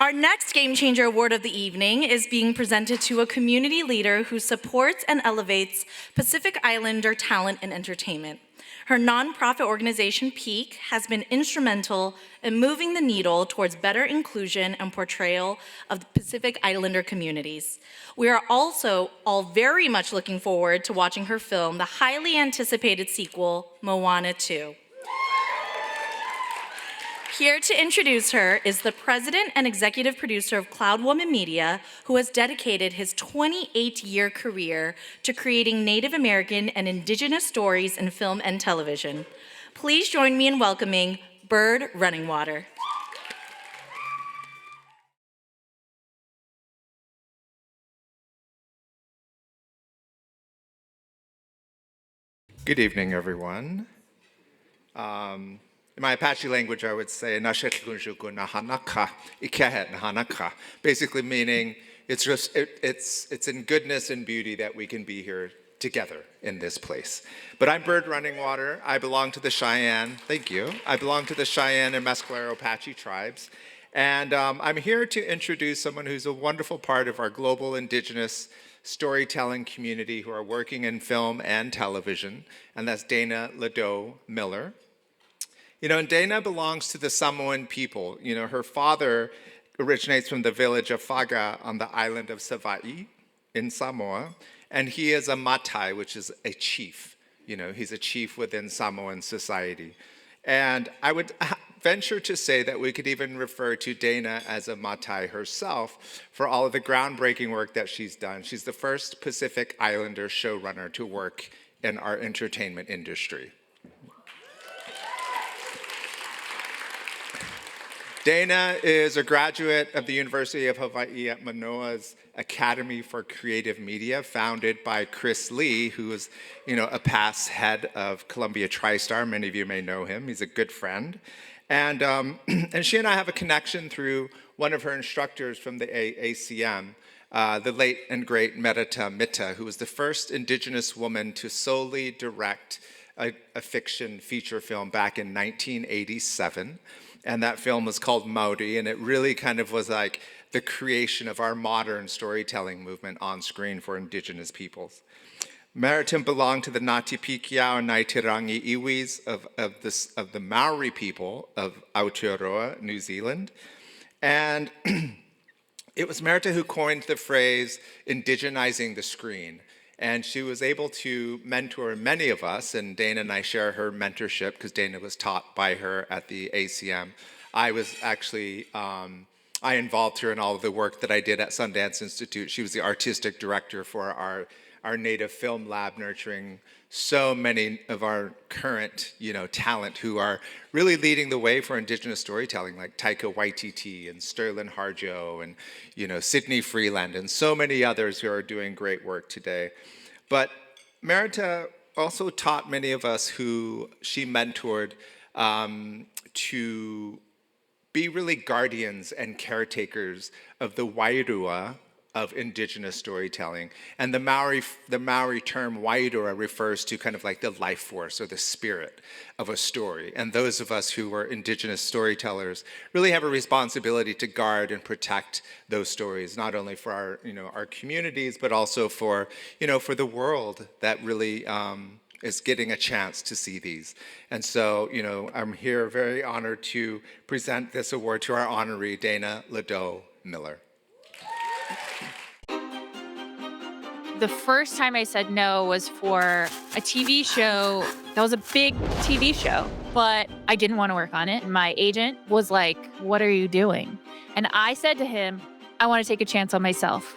Our next Game Changer Award of the evening is being presented to a community leader who supports and elevates Pacific Islander talent and entertainment. Her nonprofit organization, Peak, has been instrumental in moving the needle towards better inclusion and portrayal of the Pacific Islander communities. We are also all very much looking forward to watching her film the highly anticipated sequel, Moana 2. Here to introduce her is the president and executive producer of Cloud Woman Media, who has dedicated his 28-year career to creating Native American and Indigenous stories in film and television. Please join me in welcoming Bird Runningwater. Good evening, everyone. In my Apache language, I would say, basically meaning it's in goodness and beauty that we can be here together in this place. But I'm Bird Runningwater. I belong to the Cheyenne. Thank you. I belong to the Cheyenne and Mescalero Apache tribes. And I'm here to introduce someone who's a wonderful part of our global Indigenous storytelling community who are working in film and television, and that's Dana Ledoux Miller. You know, and Dana belongs to the Samoan people. You know, her father originates from the village of Faga on the island of Savaii in Samoa, and he is a matai, which is a chief. You know, he's a chief within Samoan society. And I would venture to say that we could even refer to Dana as a matai herself for all of the groundbreaking work that she's done. She's the first Pacific Islander showrunner to work in our entertainment industry. Dana is a graduate of the University of Hawaii at Manoa's Academy for Creative Media, founded by Chris Lee, who is, you know, a past head of Columbia TriStar. Many of you may know him. He's a good friend. And she and I have a connection through one of her instructors from the ACM, the late and great Merita Mita, who was the first Indigenous woman to solely direct a fiction feature film back in 1987. And that film was called Maori, and it really kind of was like the creation of our modern storytelling movement on screen for Indigenous peoples. Merita belonged to the Ngāti Pikiao and Ngaitirangi Iwis of the Maori people of Aotearoa, New Zealand. And it was Merita who coined the phrase indigenizing the screen. And she was able to mentor many of us, and Dana and I share her mentorship because Dana was taught by her at the ACM. I was actually, I involved her in all of the work that I did at Sundance Institute. She was the artistic director for our Native Film Lab, nurturing so many of our current, you know, talent who are really leading the way for Indigenous storytelling, like Taika Waititi and Sterling Harjo and, you know, Sydney Freeland and so many others who are doing great work today. But Merita also taught many of us who she mentored to be really guardians and caretakers of the wairua of Indigenous storytelling. And the Maori term wairua refers to kind of like the life force or the spirit of a story. And those of us who are Indigenous storytellers really have a responsibility to guard and protect those stories, not only for our, you know, our communities, but also for, you know, for the world that really is getting a chance to see these. And so, you know, I'm here very honored to present this award to our honoree, Dana Ledoux Miller. The first time I said no was for a TV show that was a big TV show, but I didn't want to work on it. My agent was like, "What are you doing?" And I said to him, "I want to take a chance on myself."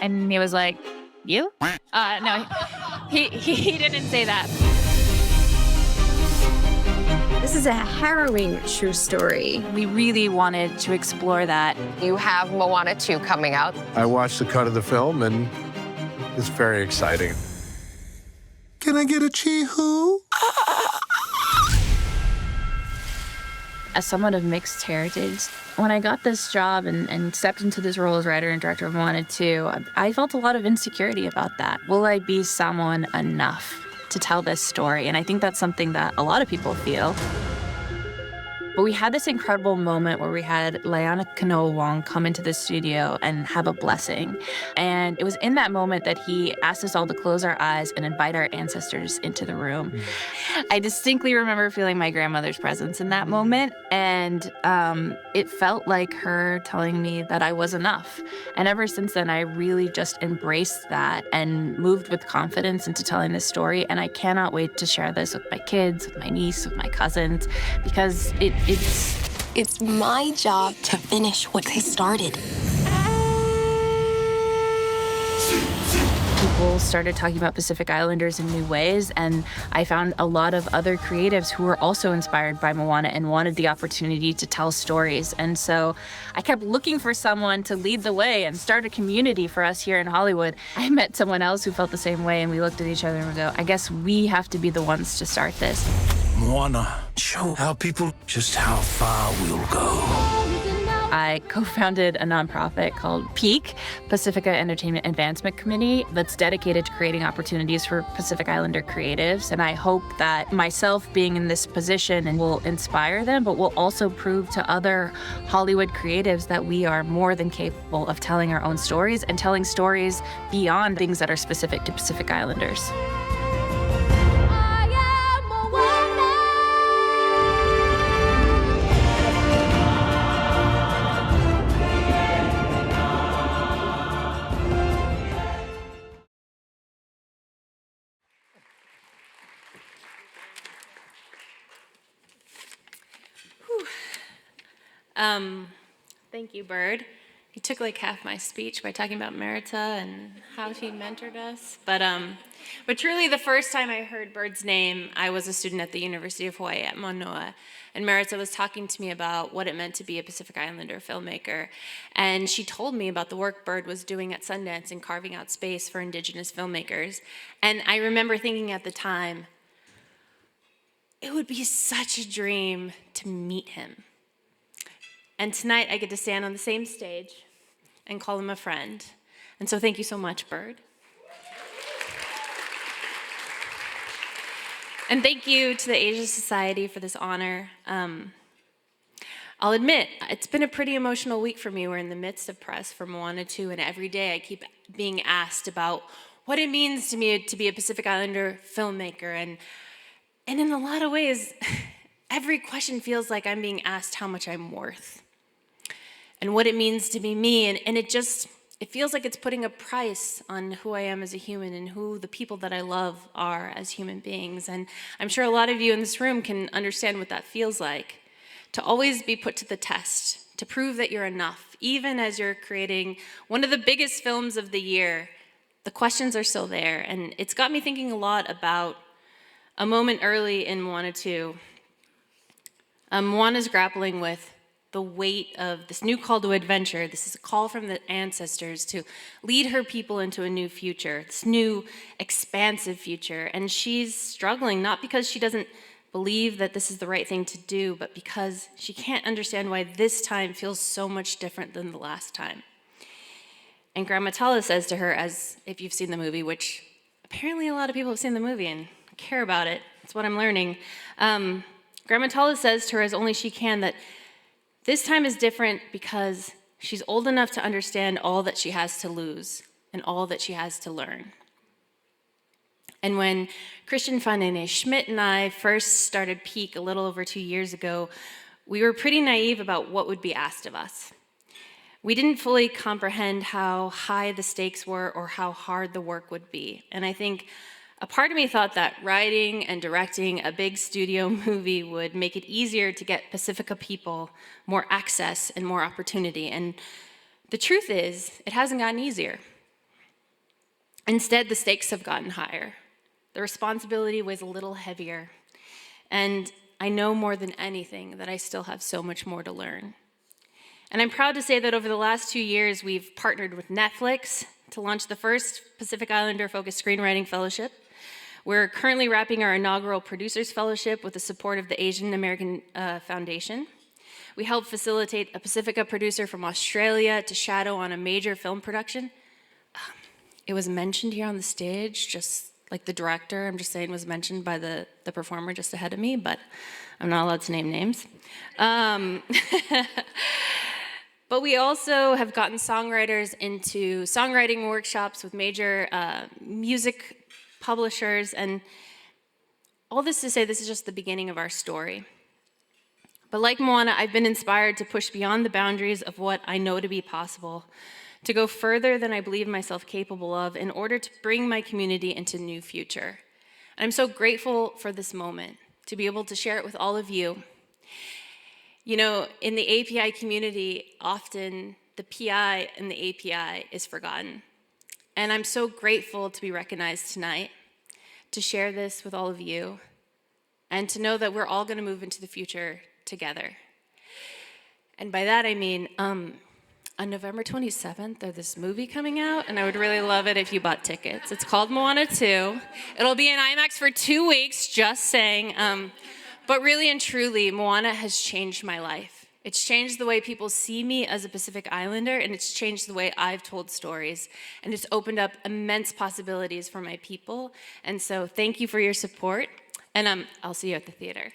And he was like, "You?" No, he didn't say that. This is a harrowing true story. We really wanted to explore that. You have Moana 2 coming out. I watched the cut of the film, and it's very exciting. Can I get a chee-hoo? As someone of mixed heritage, when I got this job and stepped into this role as writer and director of Moana 2, I felt a lot of insecurity about that. Will I be Samoan enough to tell this story? And I think that's something that a lot of people feel. But we had this incredible moment where we had Leana Kanoa Wong come into the studio and have a blessing. And it was in that moment that he asked us all to close our eyes and invite our ancestors into the room. I distinctly remember feeling my grandmother's presence in that moment, and it felt like her telling me that I was enough. And ever since then, I really just embraced that and moved with confidence into telling this story. And I cannot wait to share this with my kids, with my niece, with my cousins, because it's my job to finish what they started. People started talking about Pacific Islanders in new ways, and I found a lot of other creatives who were also inspired by Moana and wanted the opportunity to tell stories. And so I kept looking for someone to lead the way and start a community for us here in Hollywood. I met someone else who felt the same way, and we looked at each other and we go, I guess we have to be the ones to start this. Moana, show our people just how far we'll go. I co-founded a nonprofit called PEAK, Pasifika Entertainment Advancement Committee, that's dedicated to creating opportunities for Pacific Islander creatives. And I hope that myself being in this position will inspire them, but will also prove to other Hollywood creatives that we are more than capable of telling our own stories and telling stories beyond things that are specific to Pacific Islanders. Thank you, Bird. You took like half my speech by talking about Merita and how she mentored us. But truly, the first time I heard Bird's name, I was a student at the University of Hawaii at Manoa, and Merita was talking to me about what it meant to be a Pacific Islander filmmaker. And she told me about the work Bird was doing at Sundance and carving out space for Indigenous filmmakers. And I remember thinking at the time, it would be such a dream to meet him. And tonight I get to stand on the same stage and call him a friend. And so thank you so much, Bird. And thank you to the Asia Society for this honor. I'll admit, it's been a pretty emotional week for me. We're in the midst of press for Moana 2, and every day I keep being asked about what it means to me to be a Pacific Islander filmmaker. And in a lot of ways, every question feels like I'm being asked how much I'm worth and what it means to be me. And it feels like it's putting a price on who I am as a human and who the people that I love are as human beings. And I'm sure a lot of you in this room can understand what that feels like, to always be put to the test, to prove that you're enough. Even as you're creating one of the biggest films of the year, the questions are still there. And it's got me thinking a lot about a moment early in Moana 2. Moana's grappling with the weight of this new call to adventure. This is a call from the ancestors to lead her people into a new future, this new expansive future. And she's struggling, not because she doesn't believe that this is the right thing to do, but because she can't understand why this time feels so much different than the last time. And Grandma Tala says to her, as if you've seen the movie, which apparently a lot of people have seen the movie and care about it, that's what I'm learning. Grandma Tala says to her as only she can that this time is different because she's old enough to understand all that she has to lose and all that she has to learn. And when Christian Fanene Schmidt and I first started PEAK a little over 2 years ago, we were pretty naive about what would be asked of us. We didn't fully comprehend how high the stakes were or how hard the work would be. And I think a part of me thought that writing and directing a big studio movie would make it easier to get Pasifika people more access and more opportunity. And the truth is, it hasn't gotten easier. Instead, the stakes have gotten higher. The responsibility weighs a little heavier. And I know more than anything that I still have so much more to learn. And I'm proud to say that over the last 2 years, we've partnered with Netflix to launch the first Pacific Islander-focused screenwriting fellowship. We're currently wrapping our inaugural Producers Fellowship with the support of the Asian American Foundation. We helped facilitate a Pasifika producer from Australia to shadow on a major film production. It was mentioned here on the stage just like the director, I'm just saying, was mentioned by the performer just ahead of me, but I'm not allowed to name names. But we also have gotten songwriters into songwriting workshops with major music publishers, and all this to say, this is just the beginning of our story. But like Moana, I've been inspired to push beyond the boundaries of what I know to be possible, to go further than I believe myself capable of in order to bring my community into a new future. And I'm so grateful for this moment, to be able to share it with all of you. You know, in the API community, often the PI in the API is forgotten. And I'm so grateful to be recognized tonight, to share this with all of you, and to know that we're all going to move into the future together. And by that I mean, on November 27th, there's this movie coming out, and I would really love it if you bought tickets. It's called Moana 2. It'll be in IMAX for 2 weeks, just saying. But really and truly, Moana has changed my life. It's changed the way people see me as a Pacific Islander, and it's changed the way I've told stories. And it's opened up immense possibilities for my people. And so thank you for your support, and I'll see you at the theater.